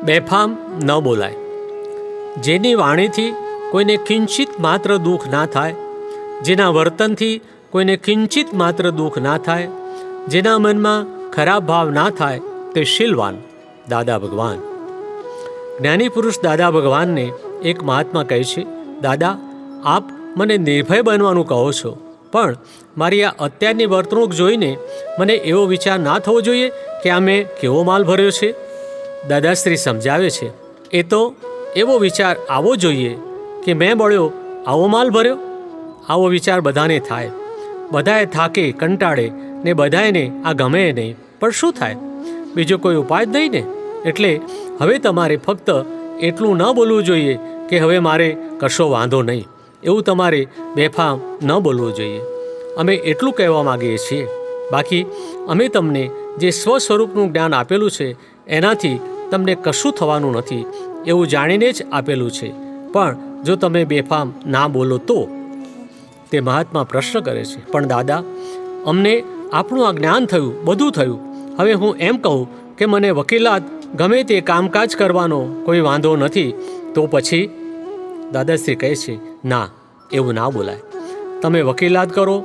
બેફામ ન બોલાય. જેની વાણીથી કોઈને કિંચિત માત્ર દુઃખ ના થાય, જેના વર્તનથી કોઈને કિંચિત માત્ર દુઃખ ના થાય, જેના મનમાં ખરાબ ભાવ ના થાય, તે શીલવાન દાદા ભગવાન. જ્ઞાની પુરુષ દાદા ભગવાનને એક મહાત્મા કહે છે, દાદા આપ મને નિર્ભય બનવાનું કહો છો, પણ મારી આ અત્યારની વર્તણૂક જોઈને મને એવો વિચાર ના થવો જોઈએ કે આ મેં કેવો માલ ભર્યો છે. દાદાશ્રી સમજાવે છે, એ તો એવો વિચાર આવવો જોઈએ કે મેં બળ્યો આવો માલ ભર્યો. આવો વિચાર બધાને થાય, બધાએ થાકે કંટાળે ને બધાને આ ગમે નહીં, પણ શું થાય, બીજો કોઈ ઉપાય જ નહીં ને. એટલે હવે તમારે ફક્ત એટલું ન બોલવું જોઈએ કે હવે મારે કશો વાંધો નહીં, એવું તમારે બેફામ ન બોલવું જોઈએ. અમે એટલું કહેવા માગીએ છીએ. બાકી અમે તમને જે સ્વ સ્વરૂપનું જ્ઞાન આપેલું છે એનાથી તમને કશું થવાનું નથી એવું જાણીને જ આપેલું છે. પણ જો તમે બેફામ ના બોલો તો. તે મહાત્મા પ્રશ્ન કરે છે, પણ દાદા અમને આપણું આ જ્ઞાન થયું, બધું થયું, હવે હું એમ કહું કે મને વકીલાત ગમે તે કામકાજ કરવાનો કોઈ વાંધો નથી, તો પછી? દાદાશ્રી કહે છે, ના, એવું ના બોલાય. તમે વકીલાત કરો,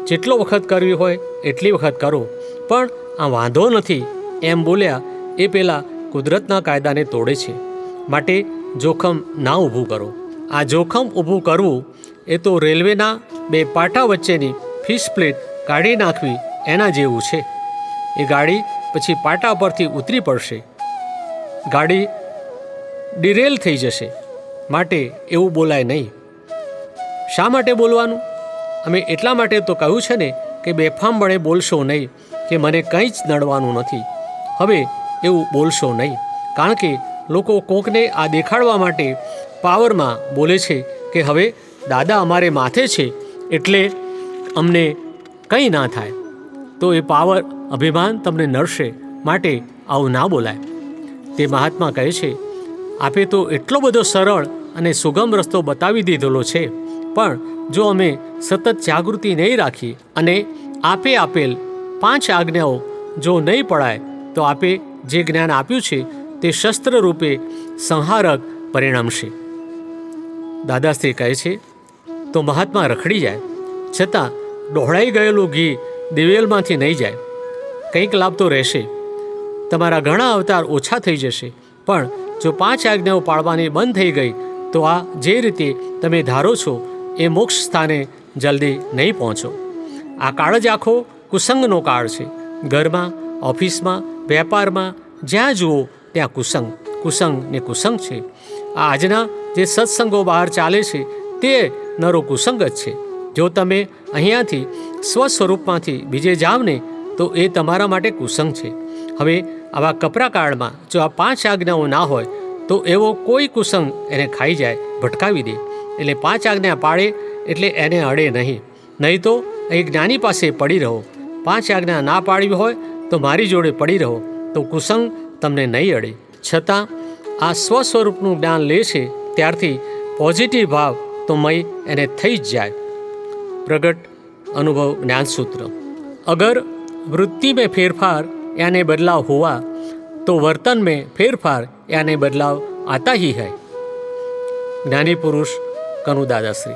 જેટલો વખત કરવી હોય એટલી વખત કરો, પણ આ વાંધો નથી એમ બોલ્યા એ પેલા કુદરતના કાયદાને તોડે છે. માટે જોખમ ના ઊભું કરો. આ જોખમ ઊભું કરવું એ તો રેલવેના બે પાટા વચ્ચેની ફિશ પ્લેટ કાઢી નાખવી એના જેવું છે. એ ગાડી પછી પાટા પરથી ઉતરી પડશે, ગાડી ડિરેલ થઈ જશે. માટે એવું બોલાય નહીં. શા માટે બોલવાનું? અમે એટલા માટે તો કહ્યું છે ને કે બેફામપણે બોલશો નહીં કે મને કંઈ જ નડવાનું નથી. હવે એવું બોલશો નહીં, કારણ કે લોકો કોકને આ દેખાડવા માટે પાવરમાં બોલે છે કે હવે દાદા અમારે માથે છે એટલે અમને કંઈ ના થાય. તો એ પાવર અભિમાન તમને નડશે, માટે આવું ના બોલાય. તે મહાત્મા કહે છે, આપે તો એટલો બધો સરળ અને સુગમ રસ્તો બતાવી દીધેલો છે, પણ જો અમે સતત જાગૃતિ નહીં રાખીએ અને આપે આપેલ 5 આજ્ઞાઓ જો નહીં પડાય તો આપે જે જ્ઞાન આપ્યું છે તે શસ્ત્ર રૂપે સંહારક પરિણમશે. દાદાશ્રી કહે છે, તો મહાત્મા રખડી જાય, છતાં ડહોળાઈ ગયેલું ઘી દિવેલમાંથી નહીં જાય. કંઈક લાભ તો રહેશે, તમારા ઘણા અવતાર ઓછા થઈ જશે, પણ જો 5 આજ્ઞાઓ પાળવાની બંધ થઈ ગઈ તો આ જે રીતે તમે ધારો છો એ મોક્ષ સ્થાને જલ્દી નહીં પહોંચો. આ કાળ જ આખો કુસંગનો કાળ છે. ઘરમાં, ઓફિસમાં, વેપારમાં જ્યાં જુઓ ત્યાં કુસંગ, કુસંગ ને કુસંગ છે. આ આજના જે સત્સંગો બહાર ચાલે છે તે નરો કુસંગ જ છે. જો તમે અહીંયાથી સ્વ સ્વરૂપમાંથી બીજે જાવ ને તો એ તમારા માટે કુસંગ છે. હવે આવા કપરા કાળમાં જો આ 5 આજ્ઞાઓ ના હોય તો એવો કોઈ કુસંગ એને ખાઈ જાય, ભટકાવી દે. એટલે 5 આજ્ઞા પાળે એટલે એને અડે નહીં. નહીં તો અહીં જ્ઞાની પાસે પડી રહો. 5 આજ્ઞા ના પાડવી હોય તો મારી જોડે પડી રહો, તો કુસંગ તમને નહીં અડે. છતાં આ સ્વ સ્વરૂપનું જ્ઞાન લે છે ત્યારથી પોઝિટિવ ભાવ તો મય એને થઈ જ જાય. પ્રગટ અનુભવ જ્ઞાનसूत्र. अगर वृत्ति में फेरफार यानी बदलाव हुआ तो वर्तन में फेरफार यानी बदलाव आता ही है. ज्ञानी पुरुष कनु दादाश्री.